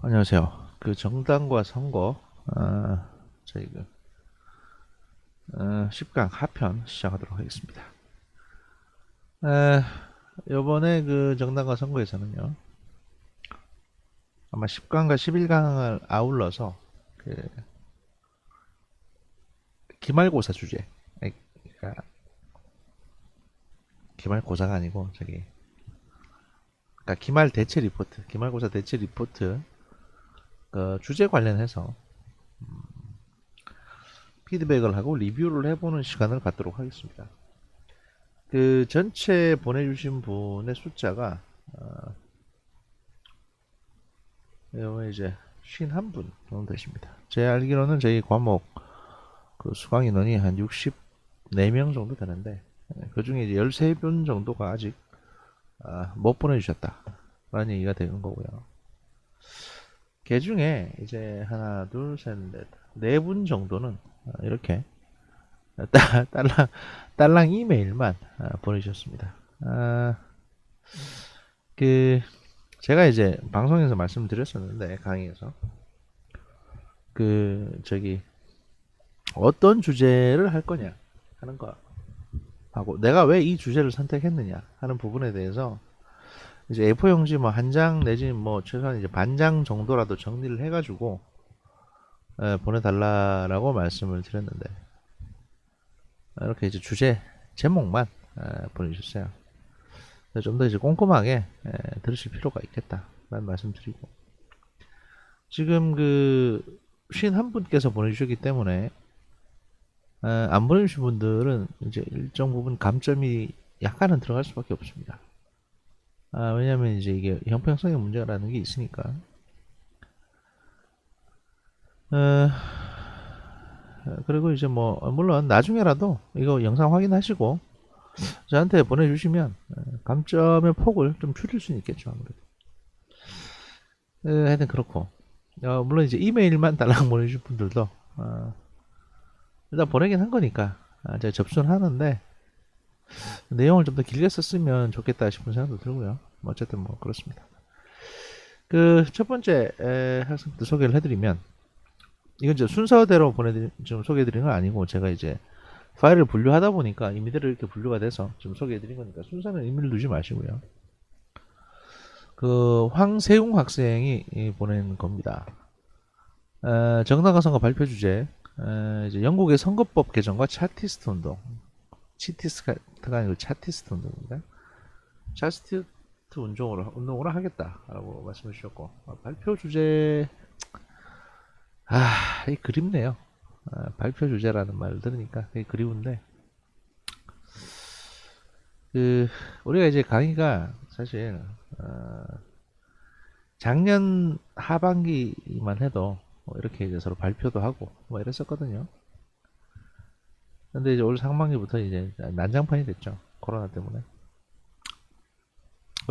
안녕하세요. 그 정당과 선거, 저희 10강 하편 시작하도록 하겠습니다. 에, 이번에 그 정당과 선거에서는요, 아마 10강과 11강을 아울러서 그 기말고사 주제, 그러니까 기말고사가 아니고 그러니까 기말 대체 리포트, 기말고사 대체 리포트 그 주제 관련해서 피드백을 하고 리뷰를 해보는 시간을 갖도록 하겠습니다. 그 전체 보내주신 분의 숫자가 이제 51분 정도 되십니다. 제 알기로는 저희 과목 그 수강 인원이 한 64명 정도 되는데 그 중에 이제 13분 정도가 아직 못 보내주셨다 라는 얘기가 되는 거고요. 그 중에 이제 하나 둘셋넷 4분 정도는 이렇게 딸랑 딸랑 이메일만 보내주셨습니다. 그 제가 이제 방송에서 말씀드렸었는데 강의에서 그 저기 어떤 주제를 할 거냐 하는 거 하고 내가 왜 이 주제를 선택했느냐 하는 부분에 대해서 이제 A4 용지 뭐 한 장 내지 뭐 최소한 이제 반 장 정도라도 정리를 해가지고 보내달라라고 말씀을 드렸는데 이렇게 이제 주제 제목만 보내주셨어요. 좀 더 이제 꼼꼼하게 들으실 필요가 있겠다라는 말씀드리고 지금 그 51분께서 보내주셨기 때문에 안 보내주신 분들은 이제 일정 부분 감점이 약간은 들어갈 수밖에 없습니다. 왜냐면 이제 이게 형평성의 문제라는 게 있으니까. 어, 그리고 이제 뭐 물론 나중에라도 이거 영상 확인하시고 저한테 보내주시면 감점의 폭을 좀 줄일 수는 있겠죠 아무래도. 하여튼 그렇고 물론 이제 이메일만 달랑 보내주신 분들도 일단 보내긴 한 거니까 제가 접수는 하는데 내용을 좀 더 길게 썼으면 좋겠다 싶은 생각도 들고요. 뭐 어쨌든 뭐 그렇습니다. 그 첫 번째 학생들 소개를 해드리면 이건 이제 순서대로 좀 소개해드린 건 아니고 제가 이제 파일을 분류하다 보니까 임의대로 이렇게 분류가 돼서 좀 소개해드린 거니까 순서는 의미를 두지 마시고요. 그 황세웅 학생이 보낸 겁니다. 정당과 선거 발표 주제 이제 영국의 선거법 개정과 차티스트 운동 치티스트가 아니고 차티스트 운동입니다. 차티스트 운동을 하겠다라고 말씀해 주셨고 발표 주제 이 그립네요. 발표 주제라는 말을 들으니까 되게 그리운데 그 우리가 이제 강의가 사실 어, 작년 하반기만 해도 뭐 이렇게 이제 서로 발표도 하고 뭐 이랬었거든요. 근데 이제 올 상반기부터 이제 난장판이 됐죠. 코로나 때문에.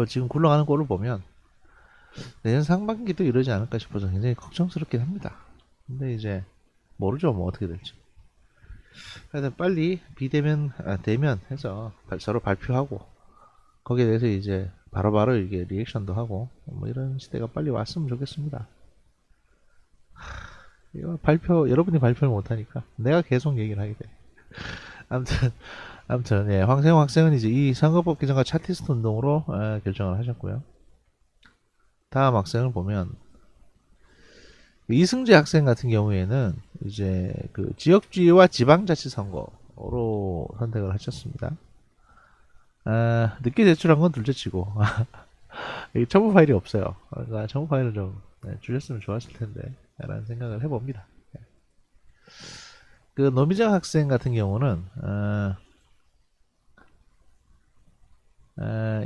지금 굴러가는 꼴을 보면 내년 상반기도 이러지 않을까 싶어서 굉장히 걱정스럽긴 합니다. 근데 이제 모르죠. 뭐 어떻게 될지. 하여튼 빨리 비대면 대면 해서 서로 발표하고 거기에 대해서 이제 바로바로 이게 리액션도 하고 뭐 이런 시대가 빨리 왔으면 좋겠습니다. 이거 발표 여러분이 발표를 못하니까 내가 계속 얘기를 하게 돼. 아무튼 예, 황세웅 학생은 이제 이 선거법 개정과 차티스트 운동으로 결정을 하셨고요. 다음 학생을 보면 이승재 학생 같은 경우에는 이제 그 지역주의와 지방자치선거로 선택을 하셨습니다. 늦게 제출한 건 둘째치고 첨부 파일이 없어요. 그러니까 첨부 파일을 좀 주셨으면 좋았을 텐데 라는 생각을 해봅니다. 그 노미정 학생 같은 경우는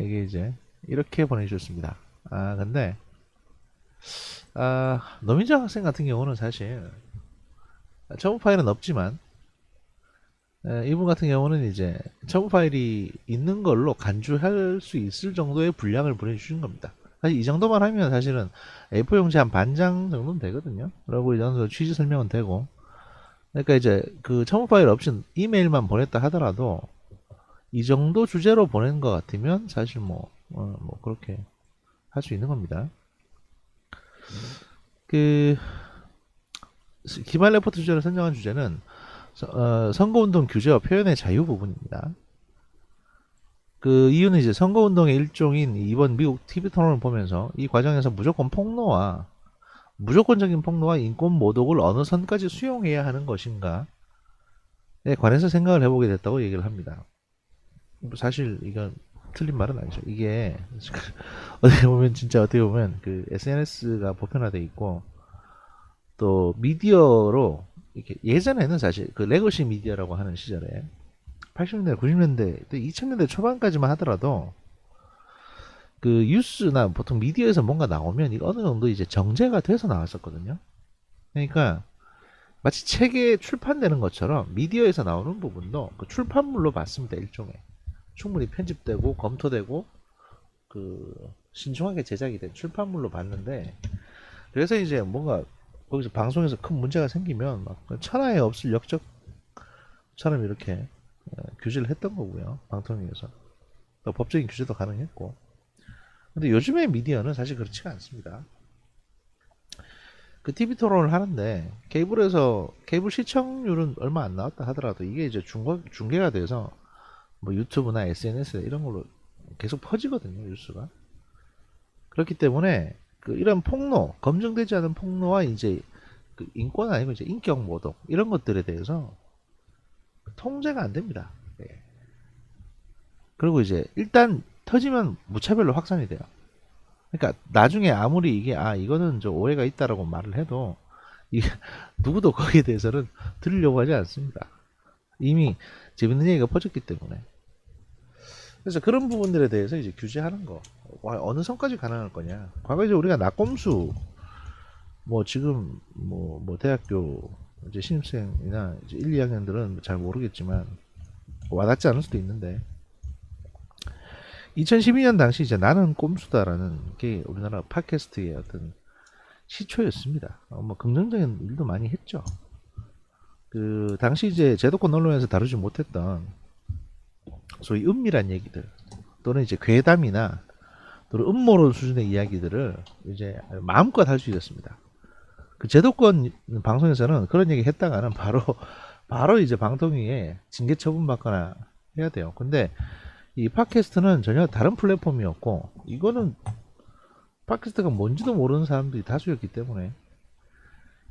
이게 이제 이렇게 보내주셨습니다. 근데 노미정 학생 같은 경우는 사실 첨부 파일은 없지만 이분 같은 경우는 이제 첨부 파일이 있는 걸로 간주할 수 있을 정도의 분량을 보내주신 겁니다. 사실 이 정도만 하면 사실은 A4 용지 한 반 장 정도는 되거든요. 그리고 이 정도 취지 설명은 되고. 그러니까 이제 그 첨부 파일 없이 이메일만 보냈다 하더라도 이 정도 주제로 보낸 것 같으면 사실 뭐 그렇게 할 수 있는 겁니다. 그 기말 레포트 주제를 선정한 주제는 선거운동 규제와 표현의 자유 부분입니다. 그 이유는 이제 선거운동의 일종인 이번 미국 TV 토론을 보면서 이 과정에서 무조건적인 폭로와 인권 모독을 어느 선까지 수용해야 하는 것인가에 관해서 생각을 해보게 됐다고 얘기를 합니다. 사실 이건 틀린 말은 아니죠. 이게 어떻게 보면 그 SNS가 보편화돼 있고 또 미디어로 이렇게 예전에는 사실 그 레거시 미디어라고 하는 시절에 80년대, 90년대, 2000년대 초반까지만 하더라도 그 뉴스나 보통 미디어에서 뭔가 나오면 이거 어느 정도 이제 정제가 돼서 나왔었거든요. 그러니까 마치 책에 출판되는 것처럼 미디어에서 나오는 부분도 그 출판물로 봤습니다. 일종의 충분히 편집되고 검토되고 그 신중하게 제작이 된 출판물로 봤는데 그래서 이제 뭔가 거기서 방송에서 큰 문제가 생기면 막 천하에 없을 역적처럼 이렇게 규제를 했던 거고요. 방통위에서 법적인 규제도 가능했고. 근데 요즘의 미디어는 사실 그렇지가 않습니다. 그 TV 토론을 하는데 케이블 시청률은 얼마 안 나왔다 하더라도 이게 이제 중계가 돼서 뭐 유튜브나 SNS 이런 걸로 계속 퍼지거든요, 뉴스가. 그렇기 때문에 그 이런 폭로, 검증되지 않은 폭로와 이제 그 인권 아니고 이제 인격 모독 이런 것들에 대해서 통제가 안 됩니다. 예. 그리고 이제 일단 터지면 무차별로 확산이 돼요. 그러니까 나중에 아무리 이게 이거는 저 오해가 있다라고 말을 해도 이게 누구도 거기에 대해서는 들으려고 하지 않습니다. 이미 재밌는 얘기가 퍼졌기 때문에. 그래서 그런 부분들에 대해서 이제 규제하는 거 어느 선까지 가능할 거냐. 과거에 이제 우리가 낙검수 뭐 지금 뭐 대학교 이제 신입생이나 이제 1, 2학년들은 잘 모르겠지만 와닿지 않을 수도 있는데 2012년 당시 이제 나는 꼼수다라는 게 우리나라 팟캐스트의 어떤 시초였습니다. 뭐 긍정적인 일도 많이 했죠. 그 당시 이제 제도권 언론에서 다루지 못했던 소위 은밀한 얘기들 또는 이제 괴담이나 또는 음모론 수준의 이야기들을 이제 마음껏 할 수 있었습니다. 그 제도권 방송에서는 그런 얘기 했다가는 바로 이제 방통위에 징계 처분받거나 해야 돼요. 근데 이 팟캐스트는 전혀 다른 플랫폼이었고 이거는 팟캐스트가 뭔지도 모르는 사람들이 다수였기 때문에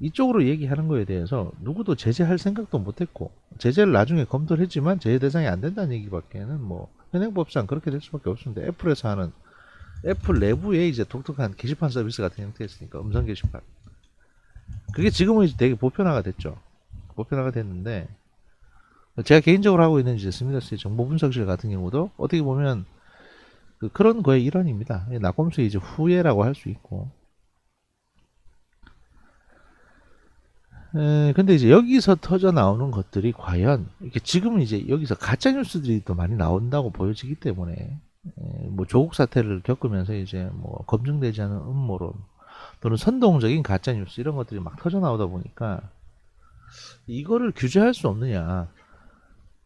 이쪽으로 얘기하는 거에 대해서 누구도 제재할 생각도 못했고 제재를 나중에 검토를 했지만 제재 대상이 안 된다는 얘기밖에는 뭐 현행법상 그렇게 될 수밖에 없습니다. 애플에서 하는 애플 내부에 이제 독특한 게시판 서비스 같은 형태였으니까 음성 게시판 그게 지금은 이제 되게 보편화가 됐죠. 보편화가 됐는데 제가 개인적으로 하고 있는 이제 스미더스의 정보 분석실 같은 경우도 어떻게 보면 그런 거의 일환입니다. 낙검수의 이제 후예라고 할 수 있고. 근데 이제 여기서 터져 나오는 것들이 과연 이렇게 지금은 이제 여기서 가짜 뉴스들이 또 많이 나온다고 보여지기 때문에 뭐 조국 사태를 겪으면서 이제 뭐 검증되지 않은 음모론 또는 선동적인 가짜 뉴스 이런 것들이 막 터져 나오다 보니까 이거를 규제할 수 없느냐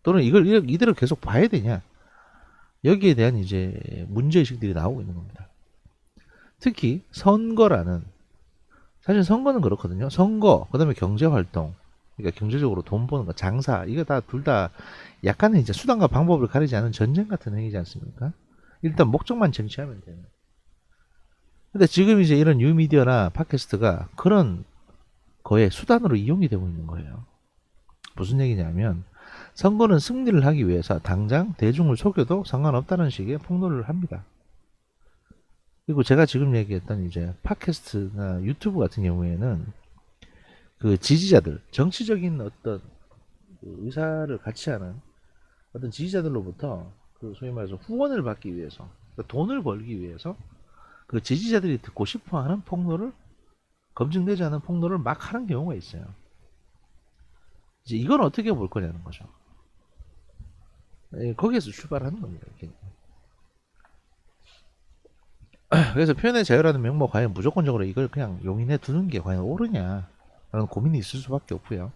또는 이걸 이대로 계속 봐야 되냐 여기에 대한 이제 문제의식들이 나오고 있는 겁니다. 특히 선거라는 사실 선거는 그렇거든요. 선거 그다음에 경제활동 그러니까 경제적으로 돈 버는 거 장사 이거 다 둘 다 약간은 이제 수단과 방법을 가리지 않은 전쟁 같은 행위지 않습니까? 일단 목적만 쟁취하면 되는. 근데 지금 이제 이런 뉴미디어나 팟캐스트가 그런 거에 수단으로 이용이 되고 있는 거예요. 무슨 얘기냐면 선거는 승리를 하기 위해서 당장 대중을 속여도 상관없다는 식의 폭로를 합니다. 그리고 제가 지금 얘기했던 이제 팟캐스트나 유튜브 같은 경우에는 그 지지자들, 정치적인 어떤 그 의사를 같이 하는 어떤 지지자들로부터 그 소위 말해서 후원을 받기 위해서, 그러니까 돈을 벌기 위해서 그 지지자들이 듣고 싶어 하는 폭로를 검증되지 않은 폭로를 막 하는 경우가 있어요. 이제 이건 어떻게 볼 거냐는 거죠. 거기에서 출발하는 겁니다. 이렇게. 그래서 표현의 자유라는 명목 과연 무조건적으로 이걸 그냥 용인해 두는 게 과연 옳으냐 라는 고민이 있을 수밖에 없고요.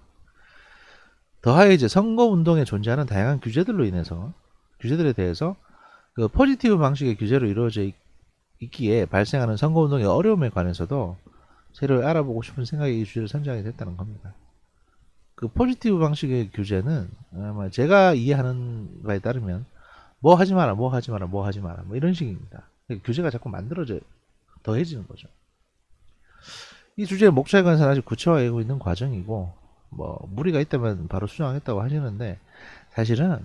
더하여 이제 선거운동에 존재하는 다양한 규제들에 대해서 그 포지티브 방식의 규제로 이루어져 있기에 발생하는 선거운동의 어려움에 관해서도 새로 알아보고 싶은 생각이 이 주제를 선정하게 됐다는 겁니다. 그 포지티브 방식의 규제는 아마 제가 이해하는 바에 따르면 뭐 하지 마라, 뭐 하지 마라, 뭐 하지 마라, 뭐 이런 식입니다. 규제가 자꾸 만들어져 더해지는 거죠. 이 주제의 목적에 관해서는 아직 구체화하고 있는 과정이고, 뭐 무리가 있다면 바로 수정하겠다고 하시는데 사실은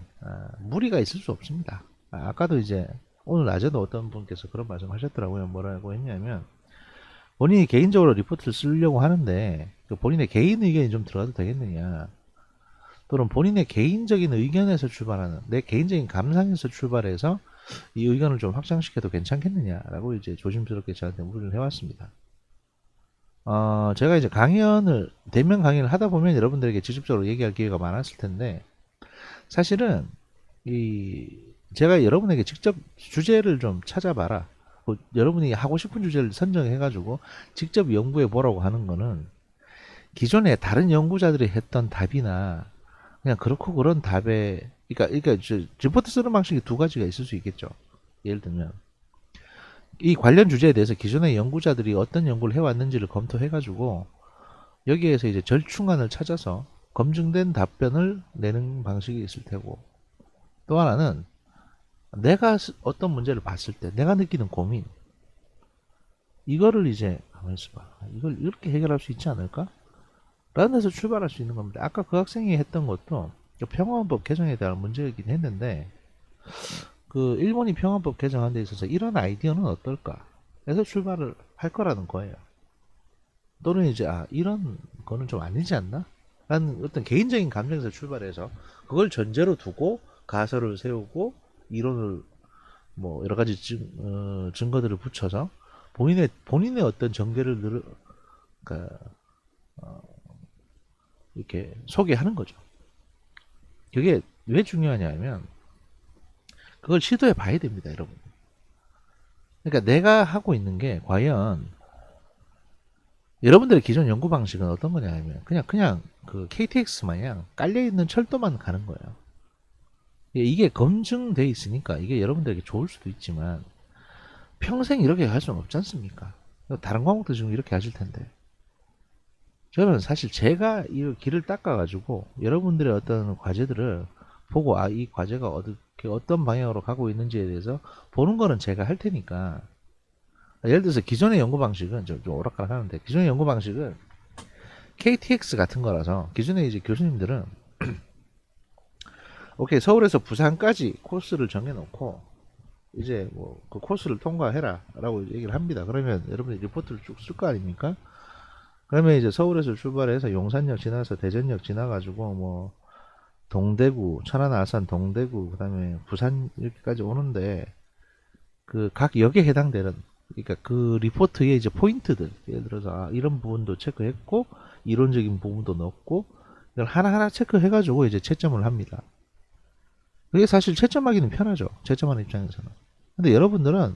무리가 있을 수 없습니다. 아까도 이제 오늘 낮에도 어떤 분께서 그런 말씀 하셨더라고요. 뭐라고 했냐면 본인이 개인적으로 리포트를 쓰려고 하는데 그 본인의 개인 의견이 좀 들어가도 되겠느냐, 또는 본인의 개인적인 의견에서 출발하는 내 개인적인 감상에서 출발해서 이 의견을 좀 확장시켜도 괜찮겠느냐라고 이제 조심스럽게 저한테 물을 해왔습니다. 제가 이제 강연을 대면 강연을 하다 보면 여러분들에게 직접적으로 얘기할 기회가 많았을 텐데 사실은 이 제가 여러분에게 직접 주제를 좀 찾아봐라, 여러분이 하고 싶은 주제를 선정해 가지고 직접 연구해 보라고 하는 거는 기존에 다른 연구자들이 했던 답이나 그냥 그렇고 그런 답에, 그러니까 리포트 쓰는 방식이 두 가지가 있을 수 있겠죠. 예를 들면 이 관련 주제에 대해서 기존의 연구자들이 어떤 연구를 해왔는지를 검토해가지고 여기에서 이제 절충안을 찾아서 검증된 답변을 내는 방식이 있을 테고, 또 하나는 내가 어떤 문제를 봤을 때 내가 느끼는 고민, 이거를 이제 가만히 있어봐, 이걸 이렇게 해결할 수 있지 않을까? 라는 데서 출발할 수 있는 겁니다. 아까 그 학생이 했던 것도 평화헌법 개정에 대한 문제이긴 했는데 그 일본이 평화법 개정한 데 있어서 이런 아이디어는 어떨까 해서 출발을 할 거라는 거예요. 또는 이제 이런 거는 좀 아니지 않나? 라는 어떤 개인적인 감정에서 출발해서 그걸 전제로 두고 가설을 세우고 이론을 뭐 여러 가지 증거들을 붙여서 본인의 어떤 전개를 그러니까 이렇게 소개하는 거죠. 그게 왜 중요하냐면 그걸 시도해 봐야 됩니다, 여러분. 그러니까 내가 하고 있는 게 과연 여러분들의 기존 연구 방식은 어떤 거냐 하면 그냥 그 KTX 마냥 깔려 있는 철도만 가는 거예요. 이게 검증돼 있으니까 이게 여러분들에게 좋을 수도 있지만 평생 이렇게 할 수는 없지 않습니까? 다른 과목도 지금 이렇게 하실 텐데 저는 사실 제가 이 길을 닦아가지고 여러분들의 어떤 과제들을 보고 이 과제가 어떤 방향으로 가고 있는지에 대해서 보는 거는 제가 할 테니까, 예를 들어서 기존의 연구 방식은 좀 오락가락 하는데 기존의 연구 방식은 KTX 같은 거라서 기존의 이제 교수님들은 오케이 서울에서 부산까지 코스를 정해놓고 이제 뭐 그 코스를 통과해라 라고 얘기를 합니다. 그러면 여러분이 리포트를 쭉 쓸 거 아닙니까? 그러면 이제 서울에서 출발해서 용산역 지나서 대전역 지나가지고 뭐 동대구, 천안, 아산, 동대구, 그다음에 부산 이렇게까지 오는데 그 각 역에 해당되는, 그러니까 그 리포트의 이제 포인트들, 예를 들어서 이런 부분도 체크했고 이론적인 부분도 넣었고 이걸 하나하나 체크해가지고 이제 채점을 합니다. 그게 사실 채점하기는 편하죠, 채점하는 입장에서는. 근데 여러분들은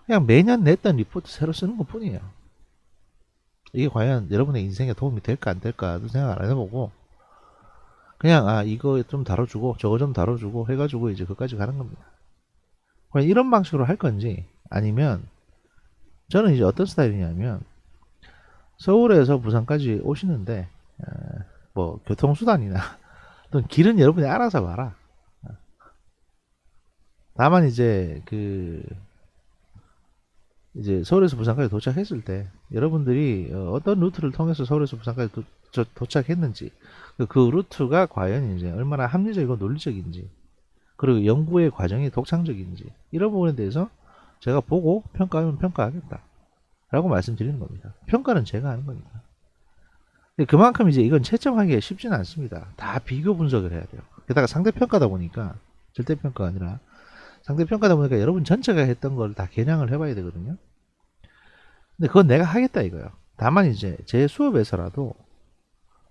그냥 매년 냈던 리포트 새로 쓰는 것 뿐이에요. 이게 과연 여러분의 인생에 도움이 될까 안 될까도 생각 안 해보고 그냥 이거 좀 다뤄주고 저거 좀 다뤄주고 해가지고 이제 그까지 가는 겁니다. 그냥 이런 방식으로 할 건지, 아니면 저는 이제 어떤 스타일이냐면 서울에서 부산까지 오시는데 뭐 교통수단이나 또는 길은 여러분이 알아서 봐라. 다만 이제 서울에서 부산까지 도착했을 때 여러분들이 어떤 루트를 통해서 서울에서 부산까지 도착했는지, 그 루트가 과연 이제 얼마나 합리적이고 논리적인지, 그리고 연구의 과정이 독창적인지, 이런 부분에 대해서 제가 보고 평가하면 평가하겠다 라고 말씀드리는 겁니다. 평가는 제가 하는 겁니다. 그만큼 이제 이건 채점하기가 쉽지는 않습니다. 다 비교 분석을 해야 돼요. 게다가 상대평가다 보니까, 절대평가가 아니라 상대평가다 보니까 여러분 전체가 했던 걸 다 겨냥을 해봐야 되거든요. 근데 그건 내가 하겠다 이거예요. 다만 이제 제 수업에서라도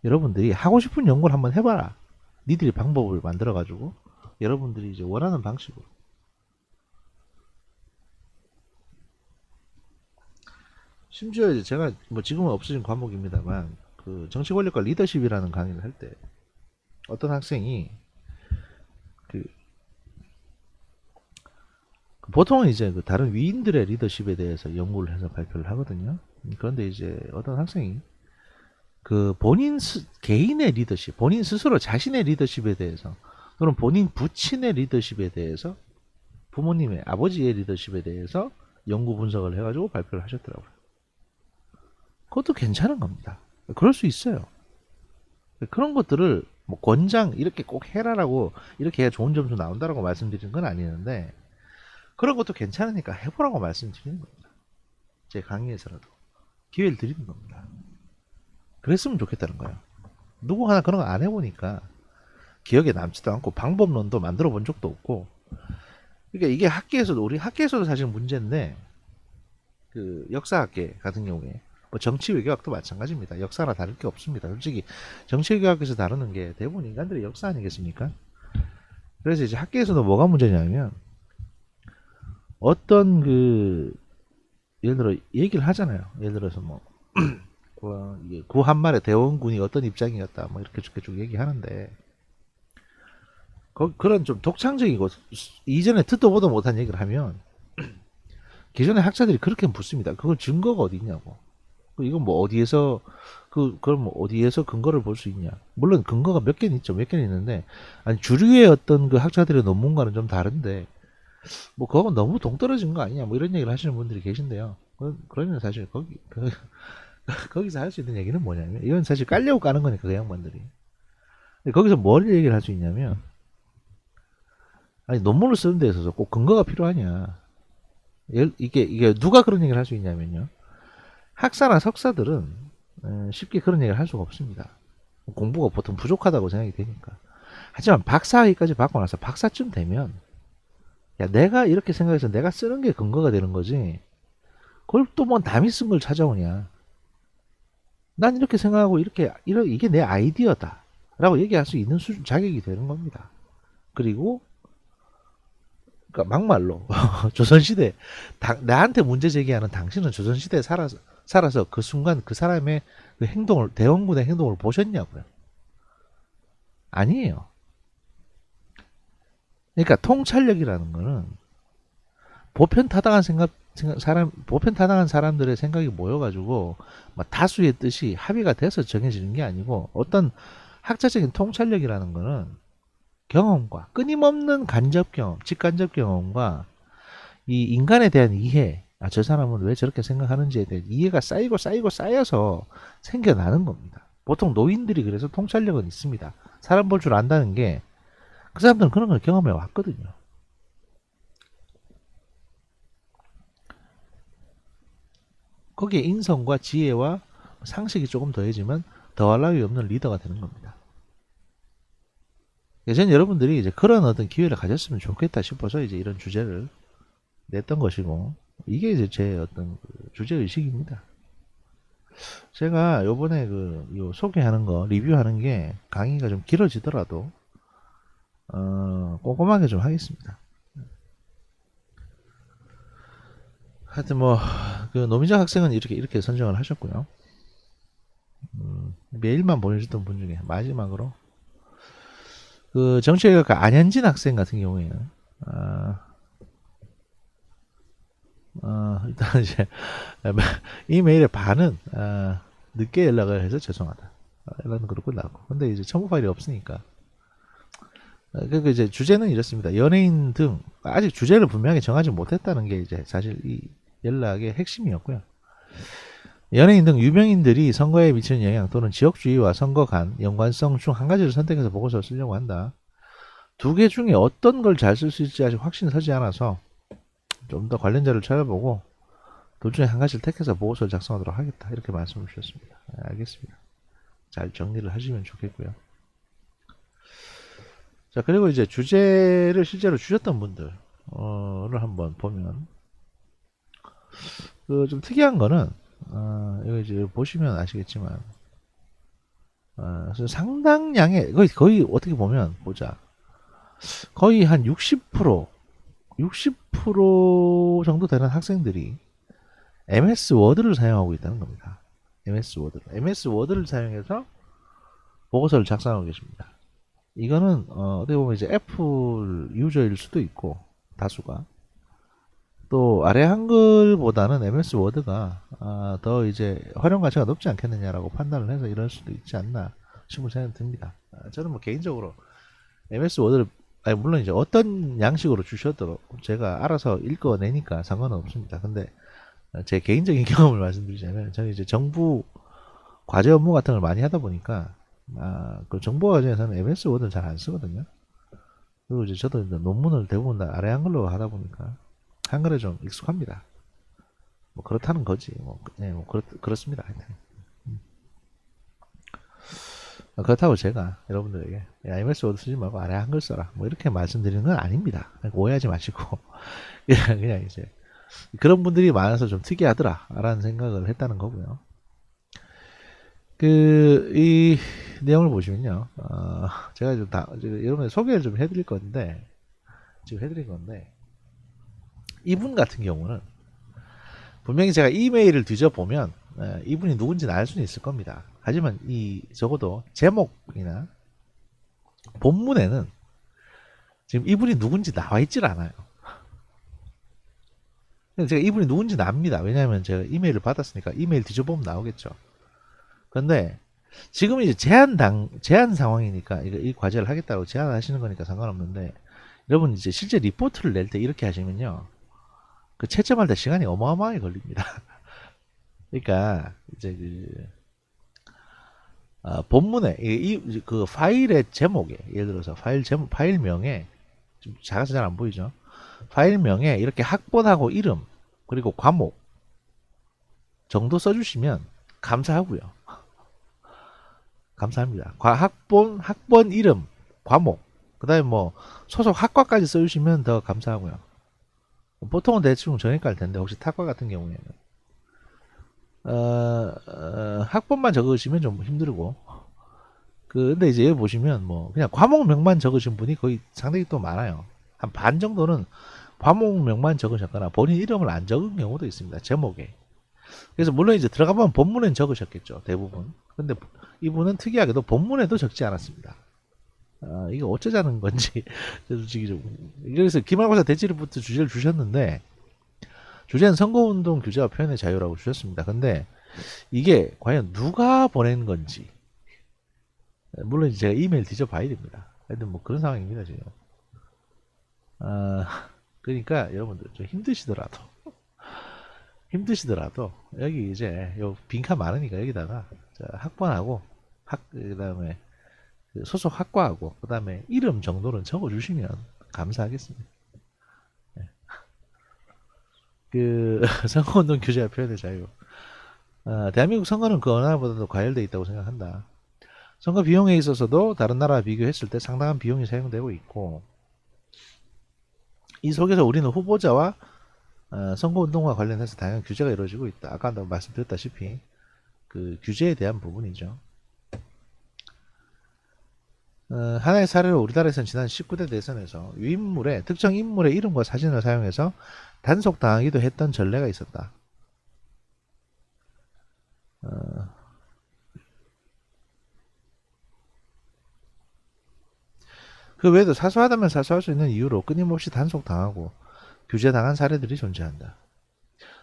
여러분들이 하고 싶은 연구를 한번 해봐라. 니들이 방법을 만들어가지고 여러분들이 이제 원하는 방식으로. 심지어 이제 제가 뭐 지금은 없어진 과목입니다만 그 정치권력과 리더십이라는 강의를 할 때 어떤 학생이 그 보통은 이제 그 다른 위인들의 리더십에 대해서 연구를 해서 발표를 하거든요. 그런데 이제 어떤 학생이 그 개인의 리더십, 본인 스스로 자신의 리더십에 대해서 또는 본인 부친의 리더십에 대해서 부모님의 아버지의 리더십에 대해서 연구 분석을 해가지고 발표를 하셨더라고요. 그것도 괜찮은 겁니다. 그럴 수 있어요. 그런 것들을 뭐 권장 이렇게 꼭 해라라고 이렇게 해야 좋은 점수 나온다라고 말씀드리는 건 아니는데 그런 것도 괜찮으니까 해보라고 말씀드리는 겁니다. 제 강의에서라도 기회를 드리는 겁니다. 그랬으면 좋겠다는 거예요. 누구 하나 그런 거 안 해보니까 기억에 남지도 않고 방법론도 만들어 본 적도 없고 그러니까 이게 학계에서도 우리 학계에서도 사실 문제인데 그 역사학계 같은 경우에 뭐 정치 외교학도 마찬가지입니다. 역사나 다를 게 없습니다. 솔직히 정치 외교학에서 다루는 게 대부분 인간들의 역사 아니겠습니까? 그래서 이제 학계에서도 뭐가 문제냐면 어떤 그 예를 들어 얘기를 하잖아요. 예를 들어서 뭐 구한말의 대원군이 어떤 입장이었다 뭐 이렇게 쭉 얘기하는데 그런 좀 독창적이고 이전에 듣도 보도 못한 얘기를 하면 기존의 학자들이 그렇게 묻습니다. 그걸 증거가 어디 있냐고. 이건 뭐 어디에서 그걸 뭐 어디에서 근거를 볼 수 있냐. 물론 근거가 몇 개는 있죠. 몇 개는 있는데 아니 주류의 어떤 그 학자들의 논문과는 좀 다른데 뭐 그건 너무 동떨어진 거 아니냐. 뭐 이런 얘기를 하시는 분들이 계신데요. 그러면 사실 거기서 할 수 있는 얘기는 뭐냐면 이건 사실 깔려고 까는 거니까 그 양반들이. 근데 거기서 뭘 얘기를 할 수 있냐면 아니 논문을 쓰는 데 있어서 꼭 근거가 필요하냐. 이게 누가 그런 얘기를 할 수 있냐면요. 학사나 석사들은 쉽게 그런 얘기를 할 수가 없습니다. 공부가 보통 부족하다고 생각이 되니까. 하지만 박사학위까지 받고 나서 박사쯤 되면 야 내가 이렇게 생각해서 내가 쓰는 게 근거가 되는 거지. 그걸 또 뭐 남이 쓴 걸 찾아오냐. 난 이렇게 생각하고 이게 내 아이디어다. 라고 얘기할 수 있는 수준 자격이 되는 겁니다. 그리고 그러니까 막말로 조선시대 나한테 문제 제기하는 당신은 조선시대에 살아서 그 순간 그 사람의 그 행동을 대원군의 행동을 보셨냐고요. 아니에요. 그러니까 통찰력이라는 거는 보편 타당한 사람들의 생각이 모여가지고 막 다수의 뜻이 합의가 돼서 정해지는 게 아니고 어떤 학자적인 통찰력이라는 거는 경험과 끊임없는 간접 경험, 직간접 경험과 이 인간에 대한 이해, 저 사람은 왜 저렇게 생각하는지에 대한 이해가 쌓이고 쌓여서 생겨나는 겁니다. 보통 노인들이 그래서 통찰력은 있습니다. 사람 볼 줄 안다는 게 그 사람들은 그런 걸 경험해 왔거든요. 거기에 인성과 지혜와 상식이 조금 더해지면 더할 나위 없는 리더가 되는 겁니다. 예전 여러분들이 이제 그런 어떤 기회를 가졌으면 좋겠다 싶어서 이제 이런 주제를 냈던 것이고 이게 이제 제 어떤 주제 의식입니다. 제가 요번에 요 소개하는 거 리뷰하는 게 강의가 좀 길어지더라도 꼼꼼하게 좀 하겠습니다. 하여튼 뭐 그 노민정 학생은 이렇게 선정을 하셨고요. 메일만 보내줬던 분 중에 마지막으로 그 정치외교과 안현진 학생 같은 경우에는 일단 이제 이메일의 반은 늦게 연락을 해서 죄송하다. 연락은 그렇고 나고. 근데 이제 첨부 파일이 없으니까. 그러니까 이제 주제는 이렇습니다. 연예인 등 아직 주제를 분명히 정하지 못했다는 게 이제 사실 이 연락의 핵심이었고요. 연예인 등 유명인들이 선거에 미치는 영향 또는 지역주의와 선거 간 연관성 중 한 가지를 선택해서 보고서를 쓰려고 한다. 두 개 중에 어떤 걸 잘 쓸 수 있을지 아직 확신 서지 않아서 좀 더 관련자를 찾아보고 둘 중에 한 가지를 택해서 보고서를 작성하도록 하겠다. 이렇게 말씀을 주셨습니다. 알겠습니다. 잘 정리를 하시면 좋겠고요. 자, 그리고 이제 주제를 실제로 주셨던 분들을 한번 보면 그 좀 특이한 거는 이거 이제 보시면 아시겠지만 상당량의 거의 어떻게 보면 보자 거의 한 60% 정도 되는 학생들이 MS 워드를 사용하고 있다는 겁니다. MS 워드를 사용해서 보고서를 작성하고 계십니다. 이거는 어떻게 보면 이제 애플 유저일 수도 있고 다수가 또 아래 한글보다는 MS 워드가 더 이제 활용 가치가 높지 않겠느냐라고 판단을 해서 이럴 수도 있지 않나 싶은 생각이 듭니다. 저는 뭐 개인적으로 MS 워드를 아니 물론 이제 어떤 양식으로 주셔도 제가 알아서 읽어내니까 상관은 없습니다. 근데 제 개인적인 경험을 말씀드리자면 저는 이제 정부 과제 업무 같은 걸 많이 하다 보니까 그 정보 과정에서는 MS 워드를 잘 안 쓰거든요. 그리고 이제 저도 이제 논문을 대부분 다 아래 한글로 하다 보니까 한글에 좀 익숙합니다. 뭐 그렇다는 거지. 뭐, 네, 뭐 그렇습니다. 하여튼. 그렇다고 제가 여러분들에게 야, MS 워드 쓰지 말고 아래 한글 써라. 뭐 이렇게 말씀드리는 건 아닙니다. 그러니까 오해하지 마시고 그냥 이제 그런 분들이 많아서 좀 특이하더라라는 생각을 했다는 거고요. 이 내용을 보시면요, 제가 좀 여러분들 소개를 좀 해드릴 건데 지금 해드린 건데 이분 같은 경우는 분명히 제가 이메일을 뒤져보면 이분이 누군지는 알 수는 있을 겁니다. 하지만 적어도 제목이나 본문에는 지금 이분이 누군지 나와 있질 않아요. 제가 이분이 누군지는 압니다. 왜냐하면 제가 이메일을 받았으니까 이메일 뒤져보면 나오겠죠. 그런데 지금은 이제 제한 상황이니까 이 과제를 하겠다고 제안을 하시는 거니까 상관없는데 여러분 이제 실제 리포트를 낼 때 이렇게 하시면요. 그 채점할 때 시간이 어마어마하게 걸립니다. 그러니까 이제 본문에 그 파일의 제목에 예를 들어서 파일명에 좀 작아서 잘 안 보이죠. 파일명에 이렇게 학번하고 이름 그리고 과목 정도 써주시면 감사하고요. 감사합니다. 학번 이름 과목 그다음에 뭐 소속 학과까지 써주시면 더 감사하고요. 보통은 대충 정해가 할 텐데 혹시 학과 같은 경우에는 학번만 적으시면 좀 힘들고 근데 이제 여기 보시면 뭐 그냥 과목명만 적으신 분이 거의 상당히 또 많아요. 한 반 정도는 과목명만 적으셨거나 본인 이름을 안 적은 경우도 있습니다. 제목에. 그래서 물론 이제 들어가보면 본문엔 적으셨겠죠. 대부분. 근데 이분은 특이하게도 본문에도 적지 않았습니다. 이거 어쩌자는 건지 솔직히 좀 그래서 기말고사 대지리부터 주제를 주셨는데 주제는 선거운동 규제와 표현의 자유라고 주셨습니다. 근데 이게 과연 누가 보낸 건지 물론 제가 이메일 뒤져봐야 됩니다. 하여튼 뭐 그런 상황입니다 지금. 그러니까 여러분들 좀 힘드시더라도 여기 이제 요 빈칸 많으니까 여기다가 학번하고 그다음에 그 소속 학과하고 그다음에 이름 정도는 적어주시면 감사하겠습니다. 네. 선거운동 규제와 표현의 자유. 대한민국 선거는 그 어느 나라보다도 과열되어 있다고 생각한다. 선거 비용에 있어서도 다른 나라와 비교했을 때 상당한 비용이 사용되고 있고 이 속에서 우리는 후보자와 선거운동과 관련해서 다양한 규제가 이루어지고 있다. 아까도 말씀드렸다시피 그 규제에 대한 부분이죠. 하나의 사례로 우리나라에서는 지난 19대 대선에서 특정 인물의 이름과 사진을 사용해서 단속당하기도 했던 전례가 있었다. 그 외에도 사소하다면 사소할 수 있는 이유로 끊임없이 단속당하고 규제당한 사례들이 존재한다.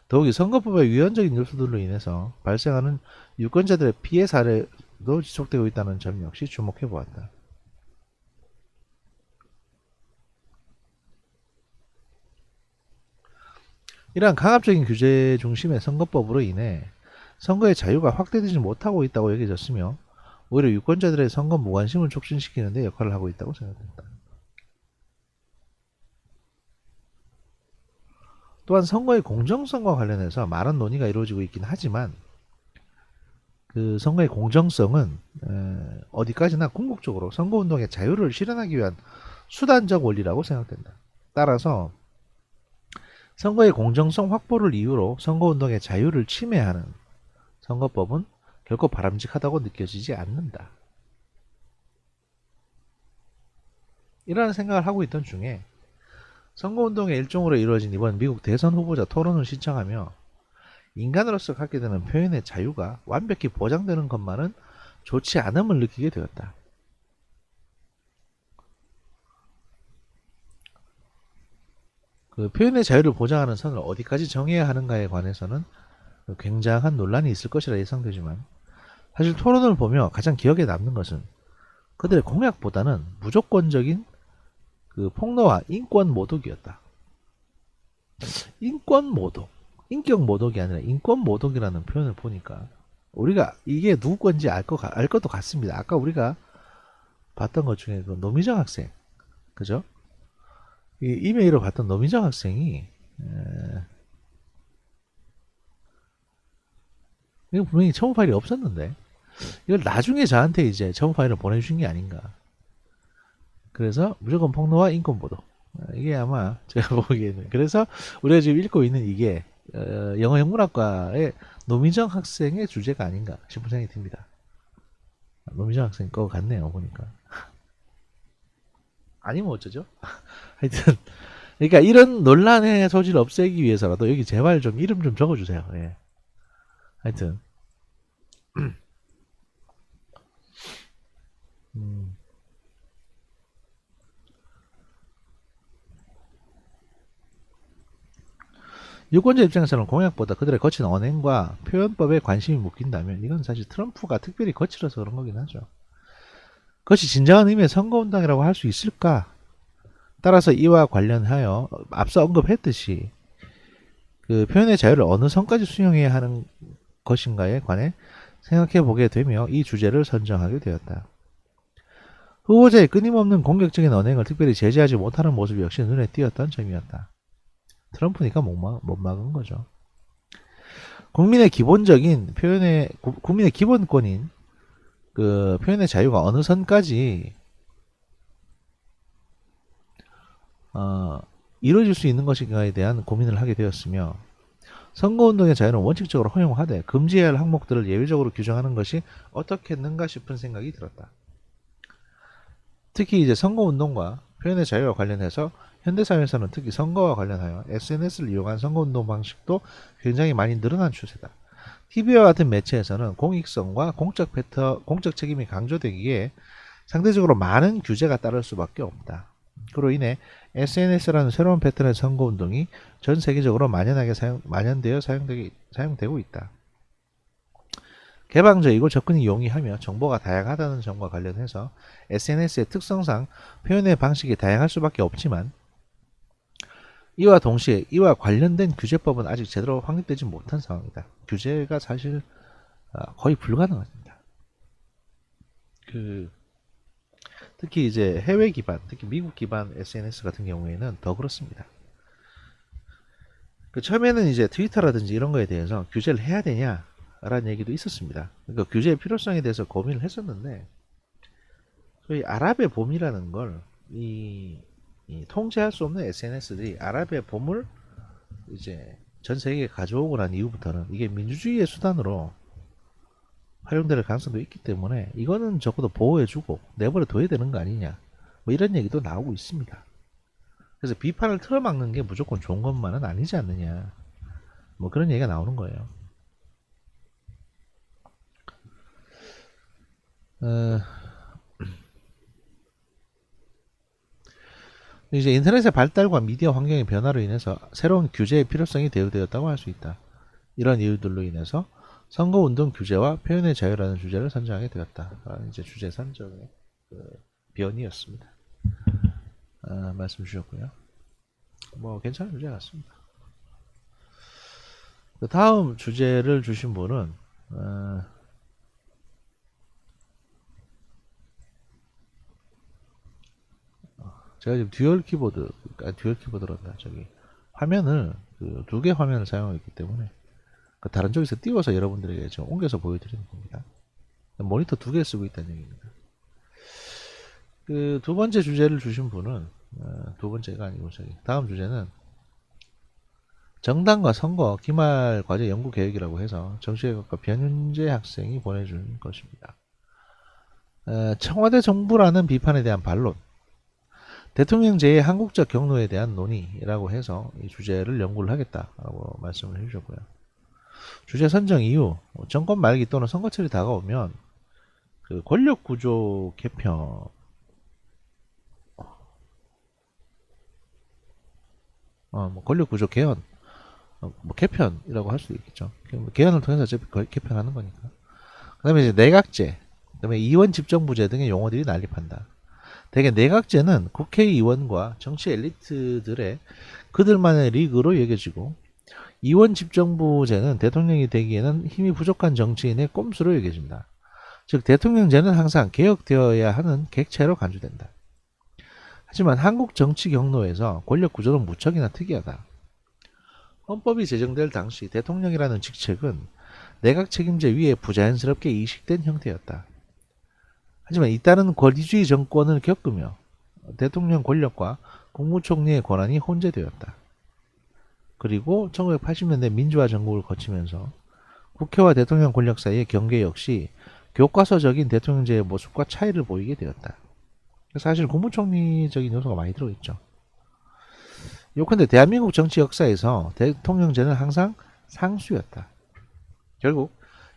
더욱이 선거법의 위헌적인 요소들로 인해서 발생하는 유권자들의 피해 사례도 지속되고 있다는 점 역시 주목해 보았다. 이러한 강압적인 규제 중심의 선거법으로 인해 선거의 자유가 확대되지 못하고 있다고 여겨졌으며 오히려 유권자들의 선거 무관심을 촉진시키는 데 역할을 하고 있다고 생각된다. 또한 선거의 공정성과 관련해서 많은 논의가 이루어지고 있긴 하지만 그 선거의 공정성은 어디까지나 궁극적으로 선거운동의 자유를 실현하기 위한 수단적 원리라고 생각된다. 따라서 선거의 공정성 확보를 이유로 선거운동의 자유를 침해하는 선거법은 결코 바람직하다고 느껴지지 않는다. 이러한 생각을 하고 있던 중에 선거운동의 일종으로 이루어진 이번 미국 대선 후보자 토론을 신청하며 인간으로서 갖게 되는 표현의 자유가 완벽히 보장되는 것만은 좋지 않음을 느끼게 되었다. 그 표현의 자유를 보장하는 선을 어디까지 정해야 하는가에 관해서는 굉장한 논란이 있을 것이라 예상되지만, 사실 토론을 보며 가장 기억에 남는 것은 그들의 공약보다는 무조건적인 그 폭로와 인권 모독이었다. 인권 모독, 인격 모독이 아니라 인권 모독이라는 표현을 보니까 우리가 이게 누구 건지 알 것도 같습니다. 아까 우리가 봤던 것 중에 그 노미정 학생, 그죠? 이 이메일을 봤던 노미정 학생이 이거 분명히 첨부 파일이 없었는데 이걸 나중에 저한테 이제 첨부 파일을 보내주신 게 아닌가. 그래서 무조건 폭로와 인권 보도. 이게 아마 제가 보기에는 그래서 우리가 지금 읽고 있는 이게 영어 영문학과의 노미정 학생의 주제가 아닌가 싶은 생각이 듭니다. 노미정 학생 거 같네요 보니까. 아니면 어쩌죠? 하여튼 그러니까 이런 논란의 소지를 없애기 위해서라도 여기 제발 좀 이름 좀 적어주세요. 예. 하여튼 음, 유권자 입장에서는 공약보다 그들의 거친 언행과 표현법에 관심이 묶인다면 이건 사실 트럼프가 특별히 거칠어서 그런 거긴 하죠. 그것이 진정한 의미의 선거운동이라고 할 수 있을까? 따라서 이와 관련하여 앞서 언급했듯이 그 표현의 자유를 어느 선까지 수용해야 하는 것인가에 관해 생각해 보게 되며 이 주제를 선정하게 되었다. 후보자의 끊임없는 공격적인 언행을 특별히 제재하지 못하는 모습이 역시 눈에 띄었던 점이었다. 트럼프니까 못 막은 거죠. 국민의 기본적인 국민의 기본권인 그 표현의 자유가 어느 선까지 이루어질 수 있는 것인가에 대한 고민을 하게 되었으며, 선거운동의 자유는 원칙적으로 허용하되 금지해야 할 항목들을 예외적으로 규정하는 것이 어떻겠는가 싶은 생각이 들었다. 특히 이제 선거운동과 표현의 자유와 관련해서 현대사회에서는 특히 선거와 관련하여 SNS를 이용한 선거운동 방식도 굉장히 많이 늘어난 추세다. TV와 같은 매체에서는 공익성과 공적 책임이 강조되기에 상대적으로 많은 규제가 따를 수밖에 없다. 그로 인해 SNS라는 새로운 패턴의 선거운동이 전 세계적으로 만연되어 사용되고 있다. 개방적이고 접근이 용이하며 정보가 다양하다는 점과 관련해서 SNS의 특성상 표현의 방식이 다양할 수밖에 없지만, 이와 동시에 이와 관련된 규제법은 아직 제대로 확립되지 못한 상황이다. 규제가 사실 거의 불가능합니다. 특히 이제 해외 기반, 특히 미국 기반 SNS 같은 경우에는 더 그렇습니다. 처음에는 이제 트위터라든지 이런 거에 대해서 규제를 해야 되냐라는 얘기도 있었습니다. 그러니까 규제의 필요성에 대해서 고민을 했었는데, 소위 아랍의 봄이라는 걸 이 통제할 수 없는 SNS들이 아랍의 봄을 이제 전 세계에 가져오고 난 이후부터는 이게 민주주의의 수단으로 활용될 가능성도 있기 때문에 이거는 적어도 보호해주고 내버려 둬야 되는 거 아니냐, 뭐 이런 얘기도 나오고 있습니다. 그래서 비판을 틀어막는 게 무조건 좋은 것만은 아니지 않느냐, 뭐 그런 얘기가 나오는 거예요. 이제 인터넷의 발달과 미디어 환경의 변화로 인해서 새로운 규제의 필요성이 대두되었다고 할 수 있다. 이런 이유들로 인해서 선거운동 규제와 표현의 자유라는 주제를 선정하게 되었다. 이제 주제 선정의 변이었습니다. 말씀 주셨고요. 뭐 괜찮은 주제 같습니다. 다음 주제를 주신 분은 제가 지금 듀얼 키보드란다. 저기 화면을 두 개 화면을 사용하고 있기 때문에 다른 쪽에서 띄워서 여러분들에게 좀 옮겨서 보여드리는 겁니다. 모니터 두 개 쓰고 있다는 얘기입니다. 두 번째 주제를 주신 분은 두 번째가 아니고 다음 주제는 정당과 선거 기말 과제 연구 계획이라고 해서 정치외교과 변윤재 학생이 보내준 것입니다. 청와대 정부라는 비판에 대한 반론, 대통령제의 한국적 경로에 대한 논의라고 해서 이 주제를 연구를 하겠다라고 말씀을 해주셨고요. 주제 선정 이유, 정권 말기 또는 선거철이 다가오면 권력구조 개편, 뭐 권력 구조 개헌, 뭐 개편이라고 할 수도 있겠죠. 뭐 개헌을 통해서 어차피 개편하는 거니까. 그다음에 이제 내각제, 그다음에 이원 집정부제 등의 용어들이 난립한다. 대개 내각제는 국회의원과 정치 엘리트들의 그들만의 리그로 여겨지고, 이원 집정부제는 대통령이 되기에는 힘이 부족한 정치인의 꼼수로 여겨진다. 즉 대통령제는 항상 개혁되어야 하는 객체로 간주된다. 하지만 한국 정치 경로에서 권력 구조는 무척이나 특이하다. 헌법이 제정될 당시 대통령이라는 직책은 내각 책임제 위에 부자연스럽게 이식된 형태였다. 하지만 잇따른 권위주의 정권을 겪으며 대통령 권력과 국무총리의 권한이 혼재되었다. 그리고 1980년대 민주화 전국을 거치면서 국회와 대통령 권력 사이의 경계 역시 교과서적인 대통령제의 모습과 차이를 보이게 되었다. 사실 국무총리적인 요소가 많이 들어있죠. 요컨대 대한민국 정치 역사에서 대통령제는 항상 상수였다. 결국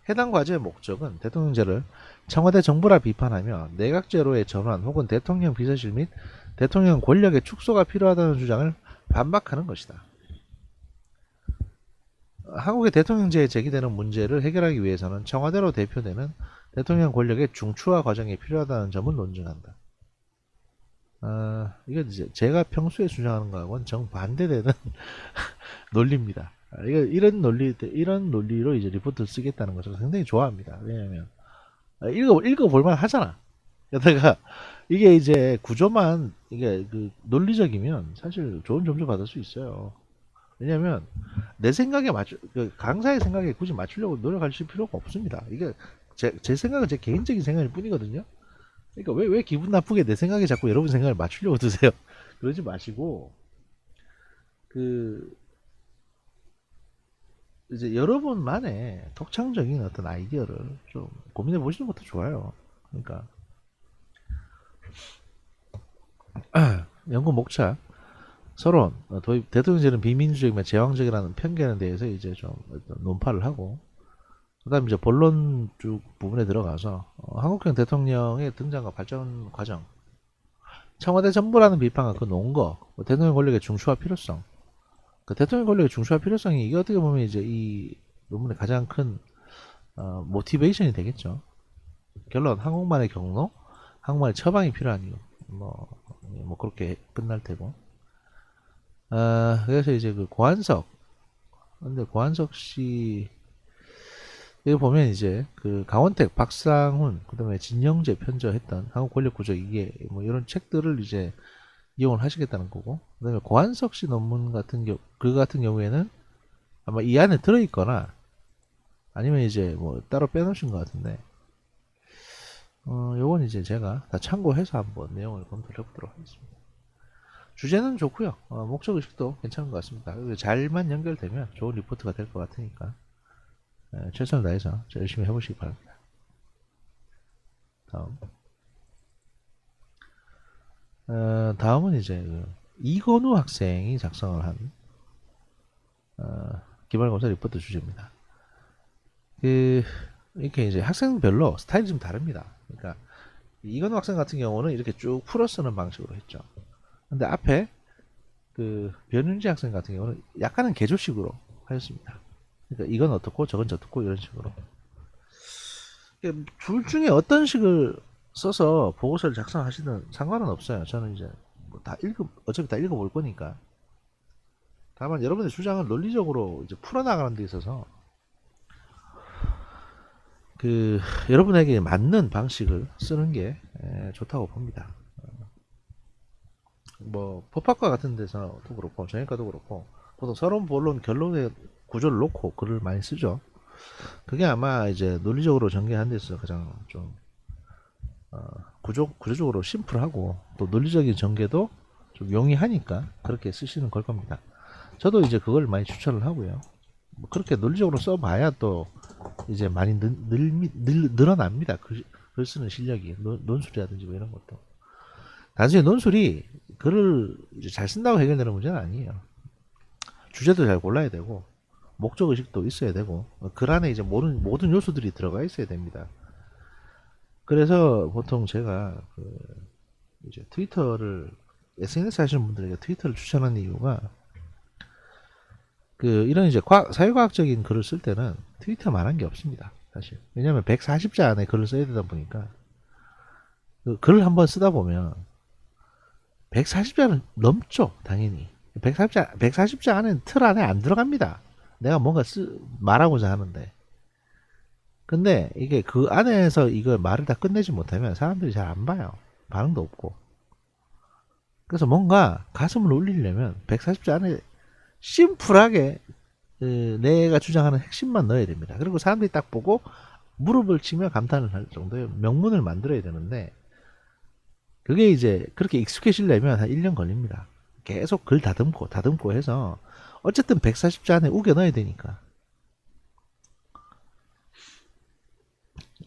해당 과제의 목적은 대통령제를 청와대 정부라 비판하며 내각제로의 전환 혹은 대통령 비서실 및 대통령 권력의 축소가 필요하다는 주장을 반박하는 것이다. 한국의 대통령제에 제기되는 문제를 해결하기 위해서는 청와대로 대표되는 대통령 권력의 중추화 과정이 필요하다는 점을 논증한다. 이건 이제 제가 평소에 주장하는 거하고는 정반대되는 논리입니다. 이런 논리로 이제 리포트를 쓰겠다는 것을 상당히 좋아합니다. 왜냐면, 읽어볼만 하잖아. 게다가, 이게 이제 구조만, 이게 그 논리적이면 사실 좋은 점수 받을 수 있어요. 왜냐면, 내 생각에 강사의 생각에 굳이 맞추려고 노력하실 필요가 없습니다. 이게 제 생각은 제 개인적인 생각일 뿐이거든요. 그러니까 왜 기분 나쁘게 내 생각에 자꾸 여러분 생각을 맞추려고 드세요? 그러지 마시고, 그, 이제 여러분만의 독창적인 어떤 아이디어를 좀 고민해 보시는 것도 좋아요. 그러니까, 연구 목차, 서론, 도입, 대통령제는 비민주적이며 제왕적이라는 편견에 대해서 이제 좀 어떤 논파를 하고, 그 다음에 이제 본론 쪽 부분에 들어가서, 한국형 대통령의 등장과 발전 과정, 청와대 전부라는 비판과 그 논거, 뭐 대통령 권력의 중추화 필요성, 그 대통령 권력의 중추화 필요성이 이게 어떻게 보면 이제 이 논문의 가장 큰 모티베이션이 되겠죠. 결론 한국만의 경로, 한국만의 처방이 필요한 이유. 뭐 그렇게 끝날 테고. 그래서 이제 그 고한석, 근데 고한석 씨 여기 보면 이제 그 강원택, 박상훈, 그다음에 진영재 편저했던 한국 권력 구조 이게 뭐 이런 책들을 이제 이용을 하시겠다는 거고. 그다음에 고한석 씨 논문 같은 그 같은 경우에는 아마 이 안에 들어있거나 아니면 이제 뭐 따로 빼놓으신 것 같은데, 요건 이제 제가 다 참고해서 한번 내용을 검토를 해보도록 하겠습니다. 주제는 좋고요. 목적 의식도 괜찮은 것 같습니다. 잘만 연결되면 좋은 리포트가 될 것 같으니까 최선을 다해서 열심히 해보시기 바랍니다. 다음. 다음은 이제 그 이건우 학생이 작성을 한 기말고사 리포트 주제입니다. 그 이렇게 이제 학생별로 스타일이 좀 다릅니다. 그러니까 이건우 학생 같은 경우는 이렇게 쭉 풀어 쓰는 방식으로 했죠. 근데 앞에 그 변윤지 학생 같은 경우는 약간은 개조식으로 하였습니다. 그러니까 이건 어떻고 저건 저떻고 이런 식으로. 둘 중에 어떤 식을 써서 보고서를 작성하시든 상관은 없어요. 저는 이제 뭐다 어차피 다 읽어볼 거니까. 다만 여러분의 주장을 논리적으로 이제 풀어나가는 데 있어서 그 여러분에게 맞는 방식을 쓰는 게 좋다고 봅니다. 뭐 법학과 같은 데서도 그렇고 정형과도 그렇고 보통 서론, 본론, 결론의 구조를 놓고 글을 많이 쓰죠. 그게 아마 이제 논리적으로 전개한 데서 가장 좀 구조적으로 심플하고 또 논리적인 전개도 좀 용이하니까 그렇게 쓰시는 걸 겁니다. 저도 이제 그걸 많이 추천을 하고요. 뭐 그렇게 논리적으로 써봐야 또 이제 많이 늘어납니다. 글 쓰는 실력이 논술이라든지 뭐 이런 것도. 단순히 논술이 글을 이제 잘 쓴다고 해결되는 문제는 아니에요. 주제도 잘 골라야 되고 목적 의식도 있어야 되고 글 안에 이제 모든 요소들이 들어가 있어야 됩니다. 그래서 보통 제가 그 이제 트위터를 SNS 하시는 분들에게 트위터를 추천하는 이유가 이런 이제 사회과학적인 글을 쓸 때는 트위터만한 게 없습니다. 사실. 왜냐면 140자 안에 글을 써야 되다 보니까 글을 한번 쓰다 보면 140자는 넘죠, 당연히. 140자 안에 틀 안에 안 들어갑니다. 내가 뭔가 말하고자 하는데. 근데 이게 그 안에서 이걸 말을 다 끝내지 못하면 사람들이 잘 안 봐요. 반응도 없고. 그래서 뭔가 가슴을 울리려면 140자 안에 심플하게 내가 주장하는 핵심만 넣어야 됩니다. 그리고 사람들이 딱 보고 무릎을 치며 감탄을 할 정도의 명문을 만들어야 되는데, 그게 이제 그렇게 익숙해지려면 한 1년 걸립니다. 계속 글 다듬고 해서 어쨌든 140자 안에 우겨 넣어야 되니까.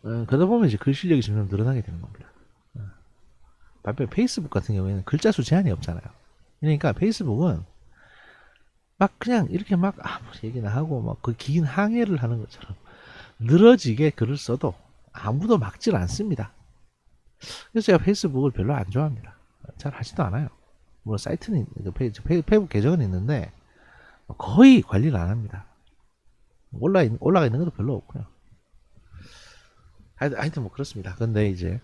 그러다 보면 이제 글 실력이 점점 늘어나게 되는 겁니다. 반면 페이스북 같은 경우에는 글자 수 제한이 없잖아요. 그러니까 페이스북은 막 그냥 이렇게 막 아무 얘기나 하고 막 그 긴 항해를 하는 것처럼 늘어지게 글을 써도 아무도 막질 않습니다. 그래서 제가 페이스북을 별로 안 좋아합니다. 잘 하지도 않아요. 물론 사이트는 페이북 계정은 있는데 거의 관리를 안 합니다. 올라가 있는 것도 별로 없고요. 하여튼 뭐 그렇습니다. 근데 이제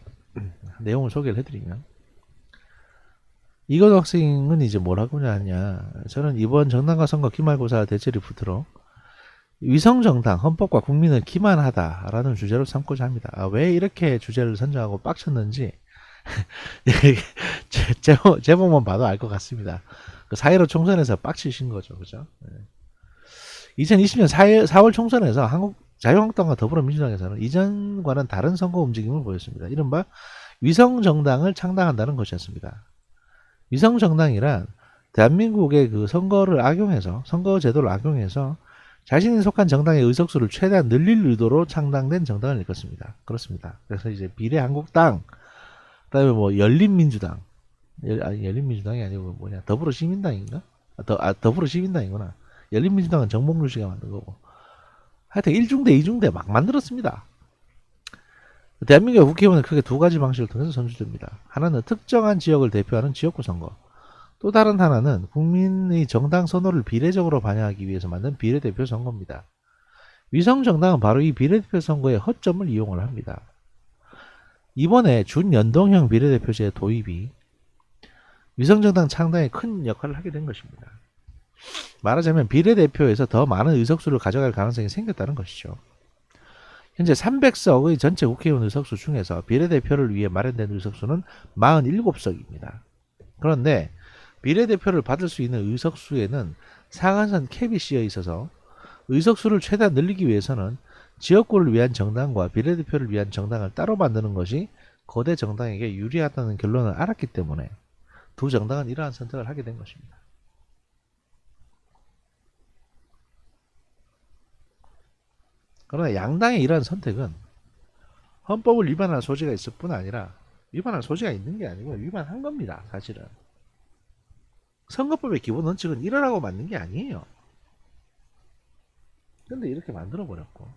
내용을 소개를 해드리면, 이건 학생은 이제 뭐라고 하냐, 저는 이번 정당과 선거 기말고사 대체 리포트로 위성정당, 헌법과 국민을 기만하다라는 주제로 삼고자 합니다. 왜 이렇게 주제를 선정하고 빡쳤는지 제목만 봐도 알 것 같습니다. 그 4.15 총선에서 빡치신 거죠. 그죠? 2020년 4월 총선에서 자유한국당과 더불어민주당에서는 이전과는 다른 선거 움직임을 보였습니다. 이른바 위성정당을 창당한다는 것이었습니다. 위성정당이란 대한민국의 그 선거제도를 악용해서 자신이 속한 정당의 의석수를 최대한 늘릴 의도로 창당된 정당을 일컫습니다. 그렇습니다. 그래서 이제 비례한국당, 그다음에 뭐 열린민주당, 열린민주당이 아니고 뭐냐, 더불어시민당인가? 더불어시민당이구나. 열린민주당은 정몽준 씨가 만든 거고. 하여튼 1중대, 2중대 막 만들었습니다. 대한민국의 국회의원은 크게 두 가지 방식을 통해서 선출됩니다. 하나는 특정한 지역을 대표하는 지역구 선거, 또 다른 하나는 국민의 정당 선호를 비례적으로 반영하기 위해서 만든 비례대표 선거입니다. 위성정당은 바로 이 비례대표 선거의 허점을 이용을 합니다. 이번에 준연동형 비례대표제 도입이 위성정당 창당에 큰 역할을 하게 된 것입니다. 말하자면 비례대표에서 더 많은 의석수를 가져갈 가능성이 생겼다는 것이죠. 현재 300석의 전체 국회의원 의석수 중에서 비례대표를 위해 마련된 의석수는 47석입니다. 그런데 비례대표를 받을 수 있는 의석수에는 상한선 캡이 씌어 있어서 의석수를 최대한 늘리기 위해서는 지역구를 위한 정당과 비례대표를 위한 정당을 따로 만드는 것이 거대 정당에게 유리하다는 결론을 알았기 때문에 두 정당은 이러한 선택을 하게 된 것입니다. 그러나 양당의 이러한 선택은 헌법을 위반할 소지가 있을 뿐 아니라, 위반할 소지가 있는 게 아니고 위반한 겁니다. 사실은 선거법의 기본 원칙은 이러라고 만든 게 아니에요. 근데 이렇게 만들어 버렸고,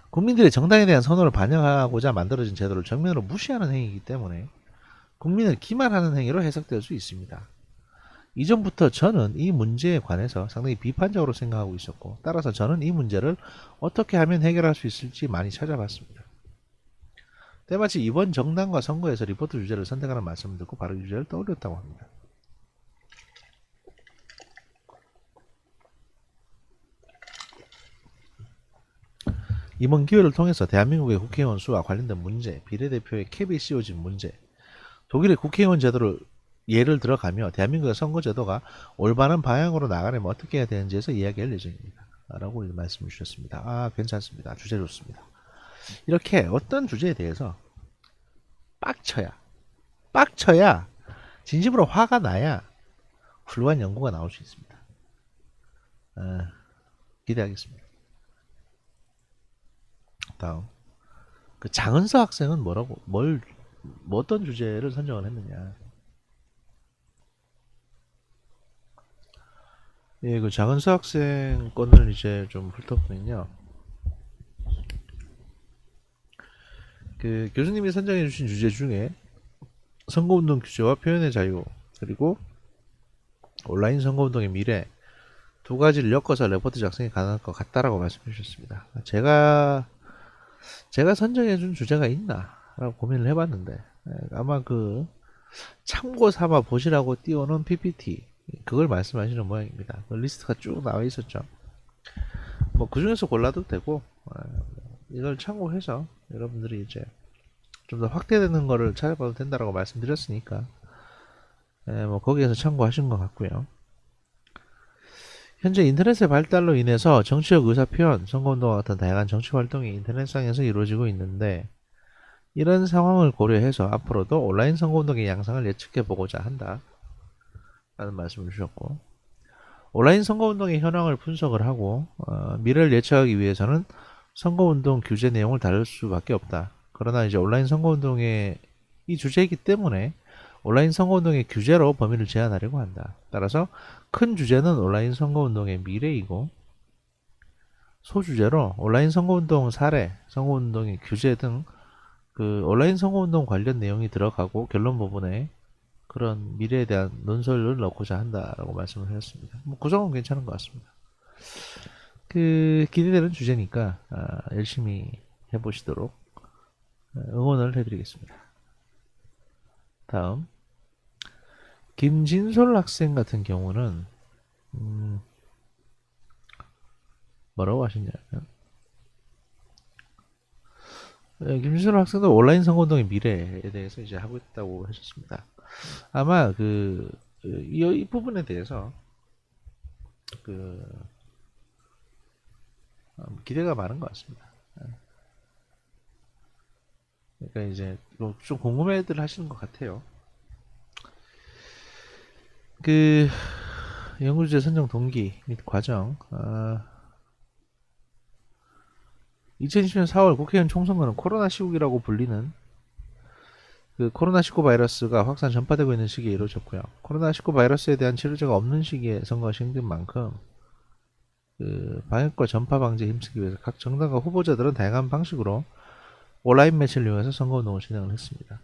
국민들의 정당에 대한 선호를 반영하고자 만들어진 제도를 정면으로 무시하는 행위이기 때문에 국민을 기만하는 행위로 해석될 수 있습니다. 이전부터 저는 이 문제에 관해서 상당히 비판적으로 생각하고 있었고, 따라서 저는 이 문제를 어떻게 하면 해결할 수 있을지 많이 찾아봤습니다. 때마치 이번 정당과 선거에서 리포트 주제를 선택하는 말씀을 듣고 바로 이 주제를 떠올렸다고 합니다. 이번 기회를 통해서 대한민국의 국회의원 수와 관련된 문제, 비례대표의 캡이 씌워진 문제, 독일의 국회의원 제도를 예를 들어가며 대한민국의 선거제도가 올바른 방향으로 나가려면 어떻게 해야 되는지에서 이야기할 예정입니다. 라고 말씀을 주셨습니다. 괜찮습니다. 주제 좋습니다. 이렇게 어떤 주제에 대해서 빡쳐야 진심으로 화가 나야 훌륭한 연구가 나올 수 있습니다. 기대하겠습니다. 다음, 그 장은서 학생은 어떤 주제를 선정을 했느냐. 예, 그 장은서 학생 건을 이제 좀 훑어보면요. 그 교수님이 선정해 주신 주제 중에 선거운동 규제와 표현의 자유, 그리고 온라인 선거운동의 미래, 두 가지를 엮어서 레포트 작성이 가능할 것 같다라고 말씀해 주셨습니다. 제가 선정해 준 주제가 있나? 라고 고민을 해봤는데, 아마 그, 참고 삼아 보시라고 띄워놓은 PPT, 그걸 말씀하시는 모양입니다. 그 리스트가 쭉 나와 있었죠. 뭐, 그 중에서 골라도 되고, 이걸 참고해서 여러분들이 이제 좀 더 확대되는 거를 찾아봐도 된다라고 말씀드렸으니까, 뭐, 거기에서 참고하신 것 같고요. 현재 인터넷의 발달로 인해서 정치적 의사표현, 선거운동과 같은 다양한 정치 활동이 인터넷상에서 이루어지고 있는데 이런 상황을 고려해서 앞으로도 온라인 선거운동의 양상을 예측해 보고자 한다 라는 말씀을 주셨고, 온라인 선거운동의 현황을 분석을 하고 미래를 예측하기 위해서는 선거운동 규제 내용을 다룰 수밖에 없다. 그러나 이제 온라인 선거운동의 이 주제이기 때문에 온라인 선거운동의 규제로 범위를 제한하려고 한다. 따라서 큰 주제는 온라인 선거운동의 미래이고 소주제로 온라인 선거운동 사례, 선거운동의 규제 등 그 온라인 선거운동 관련 내용이 들어가고 결론 부분에 그런 미래에 대한 논설을 넣고자 한다라고 말씀을 하셨습니다. 뭐 구성은 괜찮은 것 같습니다. 그 기대되는 주제니까 열심히 해보시도록 응원을 해드리겠습니다. 다음 김진솔 학생 같은 경우는 뭐라고 하셨냐면 김진솔 학생도 온라인 선거운동의 미래에 대해서 이제 하고 있다고 하셨습니다. 아마 이 부분에 대해서 그 기대가 많은 것 같습니다. 그러니까 이제 좀 궁금해들 하시는 것 같아요. 그 연구주제 선정 동기 및 과정. 2020년 4월 국회의원 총선거는 코로나 시국이라고 불리는 그 코로나19 바이러스가 확산 전파되고 있는 시기에 이루어졌고요. 코로나19 바이러스에 대한 치료제가 없는 시기에 선거가 시행된 만큼 그 방역과 전파 방지에 힘쓰기 위해서 각 정당과 후보자들은 다양한 방식으로 온라인 매체를 이용해서 선거운동을 진행을 했습니다.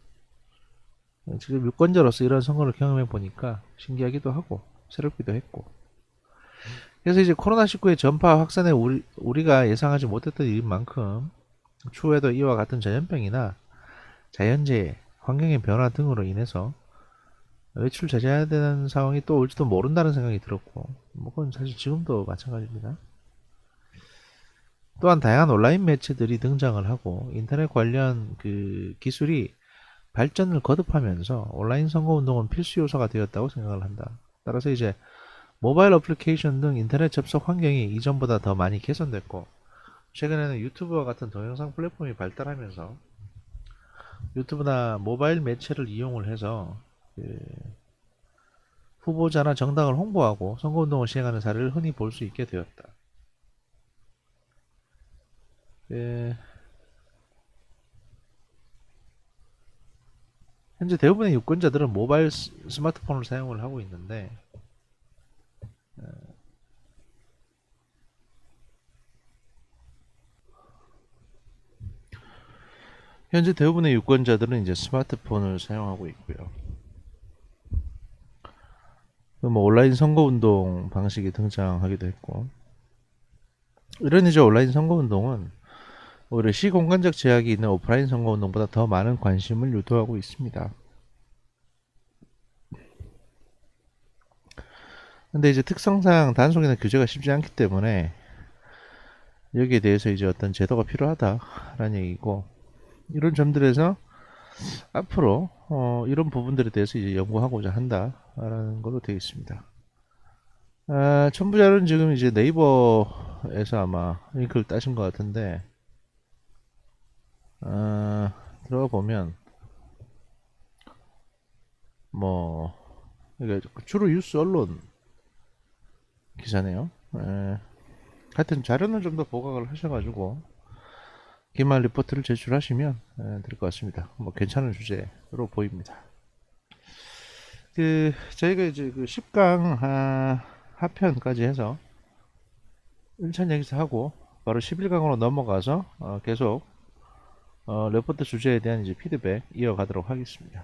지금 유권자로서 이런 선거를 경험해 보니까 신기하기도 하고 새롭기도 했고, 그래서 이제 코로나19의 전파 확산에 우리가 예상하지 못했던 일인 만큼 추후에도 이와 같은 전염병이나 자연재해, 환경의 변화 등으로 인해서 외출 자제해야 되는 상황이 또 올지도 모른다는 생각이 들었고, 뭐 그건 사실 지금도 마찬가지입니다. 또한 다양한 온라인 매체들이 등장을 하고 인터넷 관련 그 기술이 발전을 거듭하면서 온라인 선거운동은 필수 요소가 되었다고 생각을 한다. 따라서 이제 모바일 어플리케이션 등 인터넷 접속 환경이 이전보다 더 많이 개선됐고, 최근에는 유튜브와 같은 동영상 플랫폼이 발달하면서 유튜브나 모바일 매체를 이용을 해서 그 후보자나 정당을 홍보하고 선거운동을 시행하는 사례를 흔히 볼 수 있게 되었다. 현재 대부분의 유권자들은 모바일 스마트폰을 사용을 하고 있는데 현재 대부분의 유권자들은 이제 스마트폰을 사용하고 있고요. 뭐 온라인 선거운동 방식이 등장하기도 했고, 이런 이제 온라인 선거운동은 오히려 시공간적 제약이 있는 오프라인 선거운동보다 더 많은 관심을 유도하고 있습니다. 근데 이제 특성상 단속이나 규제가 쉽지 않기 때문에 여기에 대해서 이제 어떤 제도가 필요하다라는 얘기고, 이런 점들에서 앞으로 이런 부분들에 대해서 이제 연구하고자 한다라는 걸로 되어 있습니다. 첨부 자료는 지금 이제 네이버에서 아마 링크를 따신 것 같은데, 들어가 보면 뭐 이게 주로 뉴스 언론 기사네요. 하여튼 자료는 좀 더 보강을 하셔가지고 기말 리포트를 제출하시면 될 것 같습니다. 뭐 괜찮은 주제로 보입니다. 저희가 이제 그 10강 하편까지 해서 1차 여기서 하고 바로 11강으로 넘어가서 계속 레포트 주제에 대한 이제 피드백 이어가도록 하겠습니다.